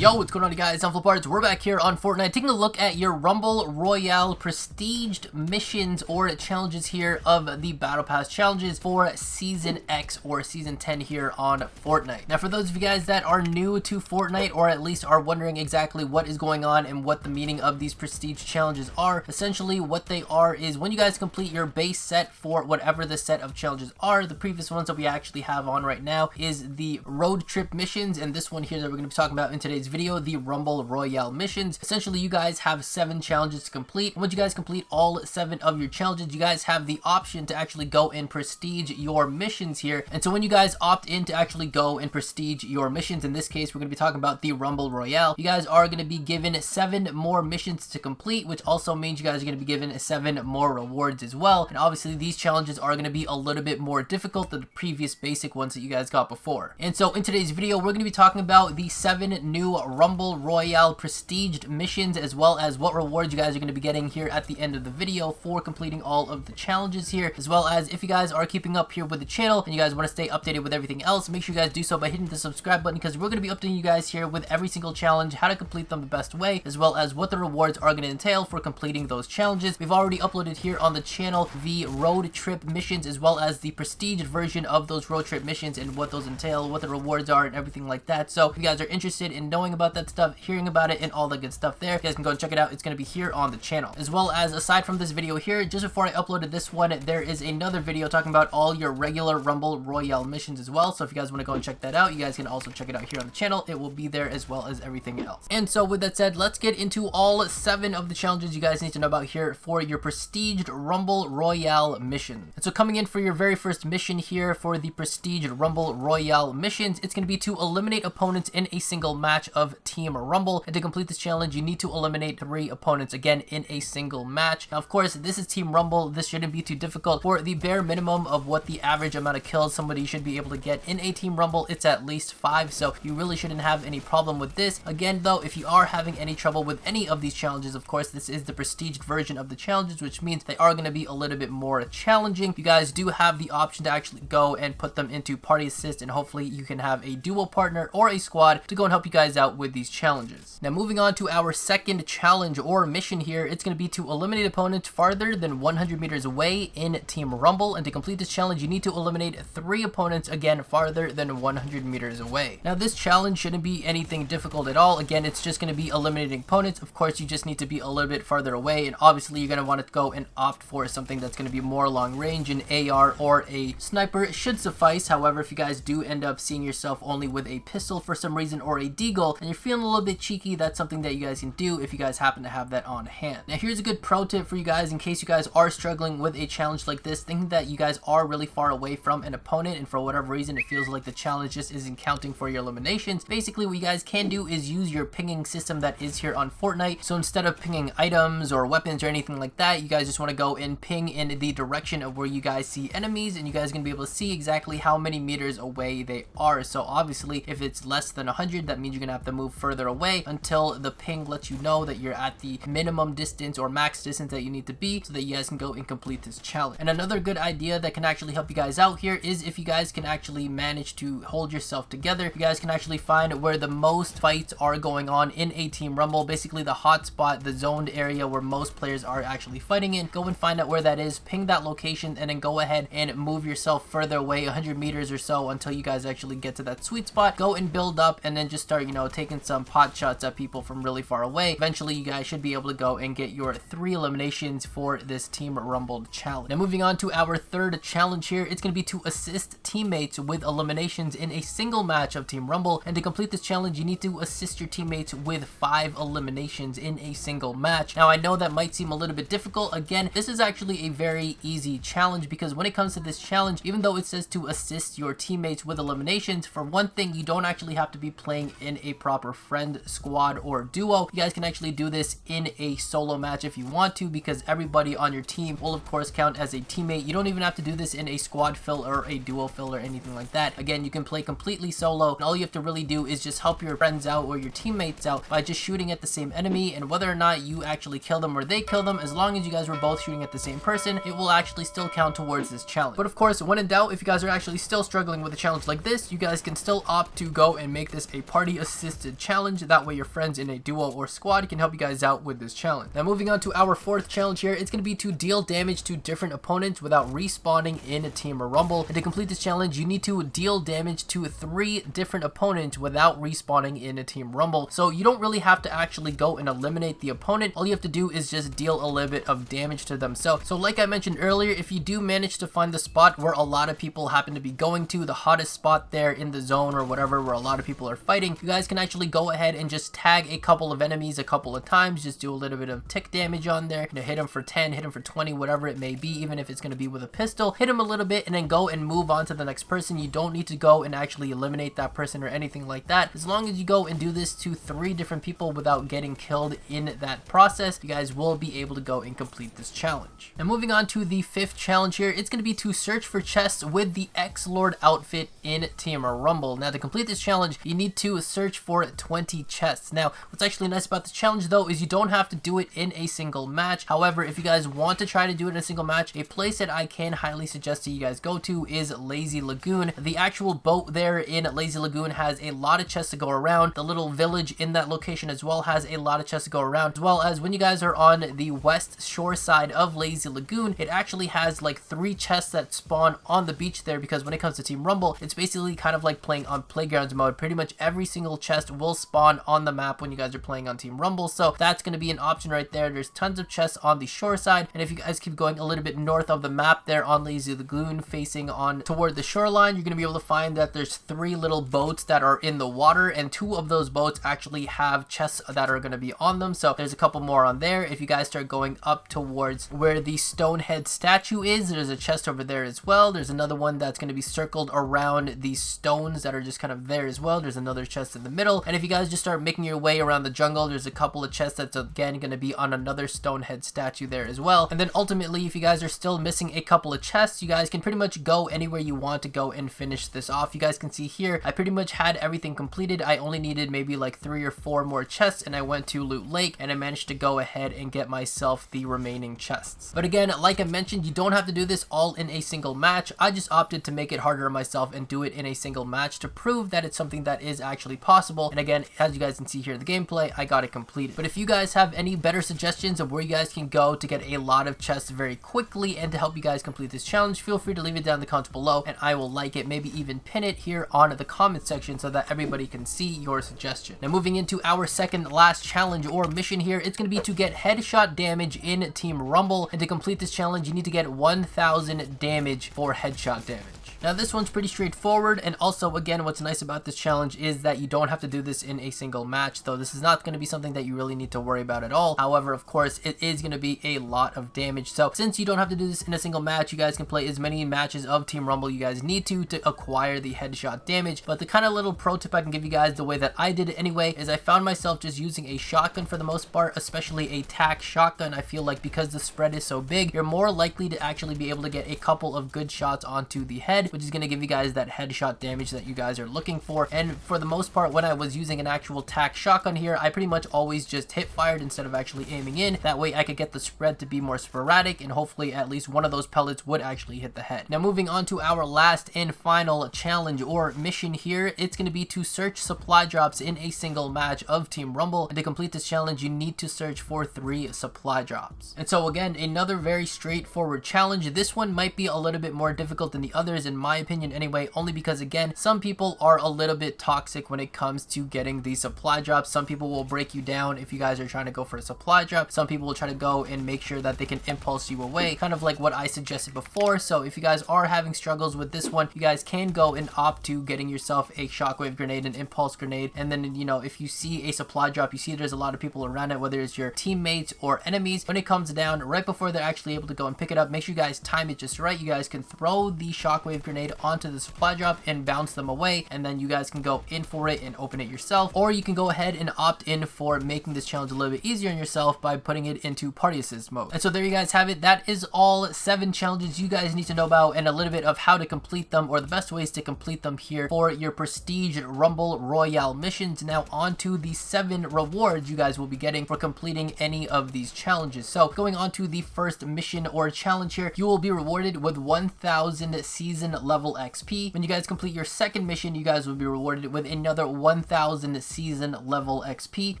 Yo, what's going on, guys? I'm FlipArtz. We're back here on Fortnite taking a look at your Rumble Royale prestiged missions or challenges here of the Battle Pass challenges for Season X or Season 10 here on Fortnite. Now, for those of you guys that are new to Fortnite or at least are wondering exactly what is going on and what the meaning of these prestige challenges are, essentially what they are is when you guys complete your base set for whatever the set of challenges are, the previous ones that we actually have on right now is the road trip missions, and this one here that we're going to be talking about in today's video, the Rumble Royale missions. Essentially, you guys have 7 challenges to complete. Once you guys complete all 7 of your challenges, you guys have the option to actually go and prestige your missions here. And so when you guys opt in to actually go and prestige your missions, in this case, we're going to be talking about the Rumble Royale, you guys are going to be given 7 more missions to complete, which also means you guys are going to be given 7 more rewards as well. And obviously, these challenges are going to be a little bit more difficult than the previous basic ones that you guys got before. And so in today's video, we're going to be talking about the 7 new Rumble Royale prestiged missions, as well as what rewards you guys are going to be getting here at the end of the video for completing all of the challenges here, as well as if you guys are keeping up here with the channel and you guys want to stay updated with everything else, make sure you guys do so by hitting the subscribe button, because we're going to be updating you guys here with every single challenge, how to complete them the best way, as well as what the rewards are going to entail for completing those challenges. We've already uploaded here on the channel the road trip missions, as well as the prestige version of those road trip missions and what those entail, what the rewards are, and everything like that. So if you guys are interested in knowing about that stuff, hearing about it, and all the good stuff there, you guys can go and check it out. It's going to be here on the channel. As well as, aside from this video here, just before I uploaded this one, there is another video talking about all your regular Rumble Royale missions as well. So if you guys want to go and check that out, you guys can also check it out here on the channel. It will be there, as well as everything else. And so with that said, let's get into all 7 of the challenges you guys need to know about here for your prestiged Rumble Royale mission. And so coming in for your very first mission here for the prestiged Rumble Royale missions, it's going to be to eliminate opponents in a single match of Team Rumble. And to complete this challenge, you need to eliminate 3 opponents again in a single match. Now, of course, this is Team Rumble. This shouldn't be too difficult. For the bare minimum of what the average amount of kills somebody should be able to get in a Team Rumble, it's at least 5, so you really shouldn't have any problem with this. Again, though, if you are having any trouble with any of these challenges, of course, this is the prestiged version of the challenges, which means they are going to be a little bit more challenging. You guys do have the option to actually go and put them into party assist, and hopefully you can have a duo partner or a squad to go and help you guys out with these challenges. Now, moving on to our second challenge or mission here, it's going to be to eliminate opponents farther than 100 meters away in Team Rumble. And to complete this challenge, you need to eliminate 3 opponents again farther than 100 meters away. Now, this challenge shouldn't be anything difficult at all. Again, it's just going to be eliminating opponents. Of course, you just need to be a little bit farther away, and obviously you're going to want to go and opt for something that's going to be more long range. An AR or a sniper should suffice. However, if you guys do end up seeing yourself only with a pistol for some reason or a deagle and you're feeling a little bit cheeky, that's something that you guys can do if you guys happen to have that on hand. Now, here's a good pro tip for you guys in case you guys are struggling with a challenge like this, thinking that you guys are really far away from an opponent and for whatever reason it feels like the challenge just isn't counting for your eliminations. Basically, what you guys can do is use your pinging system that is here on Fortnite. So instead of pinging items or weapons or anything like that, you guys just want to go and ping in the direction of where you guys see enemies, and you guys are going to be able to see exactly how many meters away they are. So obviously, if it's less than 100, that means you're going to have to move further away until the ping lets you know that you're at the minimum distance or max distance that you need to be, so that you guys can go and complete this challenge. And another good idea that can actually help you guys out here is if you guys can actually manage to hold yourself together, you guys can actually find where the most fights are going on in a Team Rumble, basically the hot spot, the zoned area where most players are actually fighting in. Go and find out where that is, ping that location, and then go ahead and move yourself further away 100 meters or so until you guys actually get to that sweet spot. Go and build up, and then just start, you know, taking some pot shots at people from really far away. Eventually, you guys should be able to go and get your 3 eliminations for this Team Rumble challenge. Now, moving on to our third challenge here, it's going to be to assist teammates with eliminations in a single match of Team Rumble. And to complete this challenge, you need to assist your teammates with 5 eliminations in a single match. Now, I know that might seem a little bit difficult. Again, this is actually a very easy challenge, because when it comes to this challenge, even though it says to assist your teammates with eliminations, for one thing, you don't actually have to be playing in a proper friend, squad, or duo. You guys can actually do this in a solo match if you want to, because everybody on your team will of course count as a teammate. You don't even have to do this in a squad fill or a duo fill or anything like that. Again, you can play completely solo, and all you have to really do is just help your friends out or your teammates out by just shooting at the same enemy, and whether or not you actually kill them or they kill them, as long as you guys were both shooting at the same person, it will actually still count towards this challenge. But of course, when in doubt, if you guys are actually still struggling with a challenge like this, you guys can still opt to go and make this a party assist this challenge. That way your friends in a duo or squad can help you guys out with this challenge. Now moving on to our fourth challenge here, it's going to be to deal damage to different opponents without respawning in a team or rumble. And to complete this challenge, you need to deal damage to 3 different opponents without respawning in a team rumble. So you don't really have to actually go and eliminate the opponent. All you have to do is just deal a little bit of damage to them. So like I mentioned earlier, if you do manage to find the spot where a lot of people happen to be going to, the hottest spot there in the zone or whatever where a lot of people are fighting, you guys can actually go ahead and just tag a couple of enemies a couple of times, just do a little bit of tick damage on there, you know, hit them for 10, hit them for 20, whatever it may be, even if it's going to be with a pistol, hit them a little bit and then go and move on to the next person. You don't need to go and actually eliminate that person or anything like that. As long as you go and do this to 3 different people without getting killed in that process, you guys will be able to go and complete this challenge. And moving on to the 5th challenge here, it's going to be to search for chests with the X-Lord outfit in Team Rumble. Now to complete this challenge, you need to search for 20 chests. Now what's actually nice about this challenge though is you don't have to do it in a single match. However, if you guys want to try to do it in a single match, a place that I can highly suggest that you guys go to is Lazy Lagoon. The actual boat there in Lazy Lagoon has a lot of chests to go around. The little village in that location as well has a lot of chests to go around, as well as when you guys are on the west shore side of Lazy Lagoon, it actually has like 3 chests that spawn on the beach there, because when it comes to Team Rumble, it's basically kind of like playing on Playgrounds mode. Pretty much every single chest will spawn on the map when you guys are playing on Team Rumble, so that's going to be an option right there. There's tons of chests on the shore side, and if you guys keep going a little bit north of the map there on Lazy Lagoon, facing on toward the shoreline, you're going to be able to find that there's 3 little boats that are in the water, and 2 of those boats actually have chests that are going to be on them. So there's a couple more on there. If you guys start going up towards where the Stonehead statue is, there's a chest over there as well. There's another one that's going to be circled around these stones that are just kind of there as well. There's another chest in the middle, and if you guys just start making your way around the jungle, there's a couple of chests that's again going to be on another Stonehead statue there as well. And then ultimately, if you guys are still missing a couple of chests, you guys can pretty much go anywhere you want to go and finish this off. You guys can see here, I pretty much had everything completed. I only needed maybe like 3 or 4 more chests, and I went to Loot Lake and I managed to go ahead and get myself the remaining chests. But again, like I mentioned, you don't have to do this all in a single match. I just opted to make it harder on myself and do it in a single match to prove that it's something that is actually possible. And again, as you guys can see here in the gameplay, I got it completed. But if you guys have any better suggestions of where you guys can go to get a lot of chests very quickly and to help you guys complete this challenge, feel free to leave it down in the comments below and I will like it, maybe even pin it here on the comment section so that everybody can see your suggestion. Now moving into our second last challenge or mission here, it's going to be to get headshot damage in Team Rumble, and to complete this challenge you need to get 1000 damage for headshot damage. Now this one's pretty straightforward, and also again what's nice about this challenge is that you don't have to do this in a single match, though this is not going to be something that you really need to worry about at all. However, of course, it is going to be a lot of damage, so since you don't have to do this in a single match, you guys can play as many matches of Team Rumble you guys need to acquire the headshot damage. But the kind of little pro tip I can give you guys, the way that I did it anyway, is I found myself just using a shotgun for the most part, especially a tac shotgun. I feel like because the spread is so big, you're more likely to actually be able to get a couple of good shots onto the head, which is going to give you guys that headshot damage that you guys are looking for. And for the most part, when I was using an actual tac shotgun here, I pretty much always just hip fired instead of actually aiming in. That way I could get the spread to be more sporadic, and hopefully at least one of those pellets would actually hit the head. Now moving on to our last and final challenge or mission here, it's going to be to search supply drops in a single match of Team Rumble, and to complete this challenge you need to search for 3 supply drops. And so again, another very straightforward challenge. This one might be a little bit more difficult than the others in my opinion anyway, only because again, some people are a little bit toxic when it comes to getting these supply drops. Some people will break you down if you guys are trying to go for a supply drop. Some people will try to go and make sure that they can impulse you away, kind of like what I suggested before. So if you guys are having struggles with this one, you guys can go and opt to getting yourself a shockwave grenade, an impulse grenade, and then, you know, if you see a supply drop, you see there's a lot of people around it, whether it's your teammates or enemies, when it comes down, right before they're actually able to go and pick it up, make sure you guys time it just right. You guys can throw the shockwave grenade onto the supply drop and bounce them away, and then you guys can go in for it and open it yourself, or you can go ahead and opt in for making this challenge a little bit easier on yourself by putting it into party assist mode. And so there you guys have it. That is all 7 challenges you guys need to know about, and a little bit of how to complete them, or the best ways to complete them here for your Prestige Rumble Royale missions. Now on to the 7 rewards you guys will be getting for completing any of these challenges. So going on to the first mission or challenge here, you will be rewarded with 1000 season level XP. When you guys complete your second mission, you guys will be rewarded with another 1000 season level XP.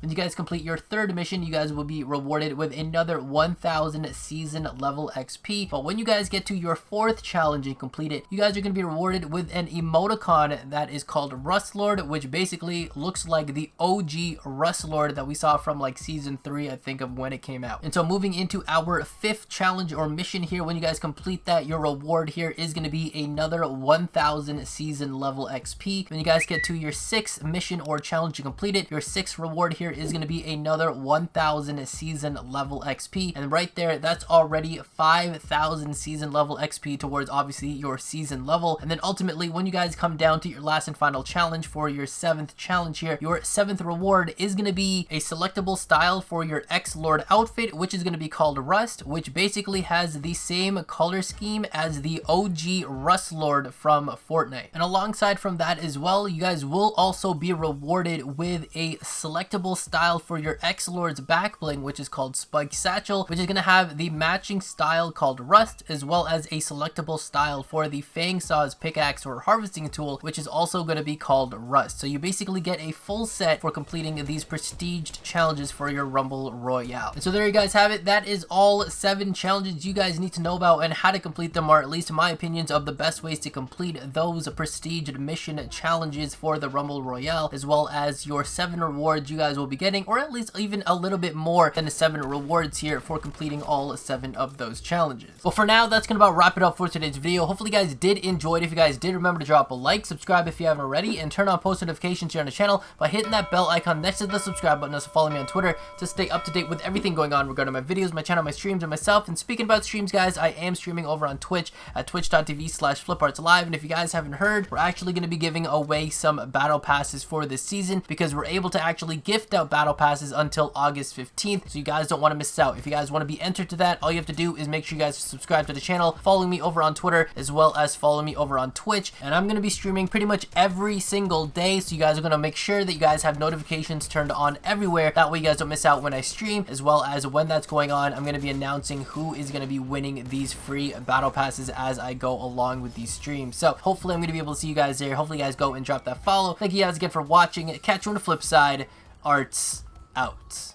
When you guys complete your third mission, you guys will be rewarded with another 1000 season level XP. But when you guys get to your fourth challenge and complete it, you guys are going to be rewarded with an emoticon that is called Rust Lord, which basically looks like the OG Rust Lord that we saw from like season 3, I think, of when it came out. And so moving into our fifth challenge or mission here, when you guys complete that, your reward here is going to be another 1000 season level XP. When you guys get to your sixth mission or challenge to complete it, your sixth reward here is going to be another 1000 season level XP. And right there, that's already 5000 season level XP towards obviously your season level. And then ultimately, when you guys come down to your last and final challenge for your seventh challenge here, your seventh reward is going to be a selectable style for your X-Lord outfit, which is going to be called Rust, which basically has the same color scheme as the OG Rust Lord from Fortnite. And alongside from that as well, you guys will also be rewarded with a selectable style for your X-Lord's back bling, which is called Spike Satchel, which is going to have the matching style called Rust, as well as a selectable style for the Fang Saw's pickaxe or harvesting tool, which is also going to be called Rust. So you basically get a full set for completing these prestiged challenges for your Rumble Royale. And so there you guys have it. That is all 7 challenges you guys need to know about and how to complete them, or at least my opinions of the best ways to complete those prestiged mission challenges for the Rumble Royale, as well as your 7 rewards you guys will be getting, or at least even a little bit more than the 7 rewards here for completing all 7 of those challenges. Well, for now, that's gonna about wrap it up for today's video. Hopefully you guys did enjoy it. If you guys did, remember to drop a like, subscribe if you haven't already, and turn on post notifications here on the channel by hitting that bell icon next to the subscribe button. Also follow me on Twitter to stay up to date with everything going on regarding my videos, my channel, my streams, and myself. And speaking about streams, guys, I am streaming over on Twitch at twitch.tv/FlipArtz Live. And if you guys haven't heard, we're actually going to be giving away some battle passes for this season, because we're able to actually gift out battle passes until August 15th. So you guys don't want to miss out. If you guys want to be entered to that, all you have to do is make sure you guys subscribe to the channel, follow me over on Twitter, as well as follow me over on Twitch. And I'm going to be streaming pretty much every single day, so you guys are going to make sure that you guys have notifications turned on everywhere. That way you guys don't miss out when I stream, as well as when that's going on. I'm going to be announcing who is going to be winning these free battle passes as I go along with these streams. So hopefully I'm going to be able to see you guys there. Hopefully you guys go and drop that follow. Thank you guys again for watching. Catch you on the flip side. Arts out.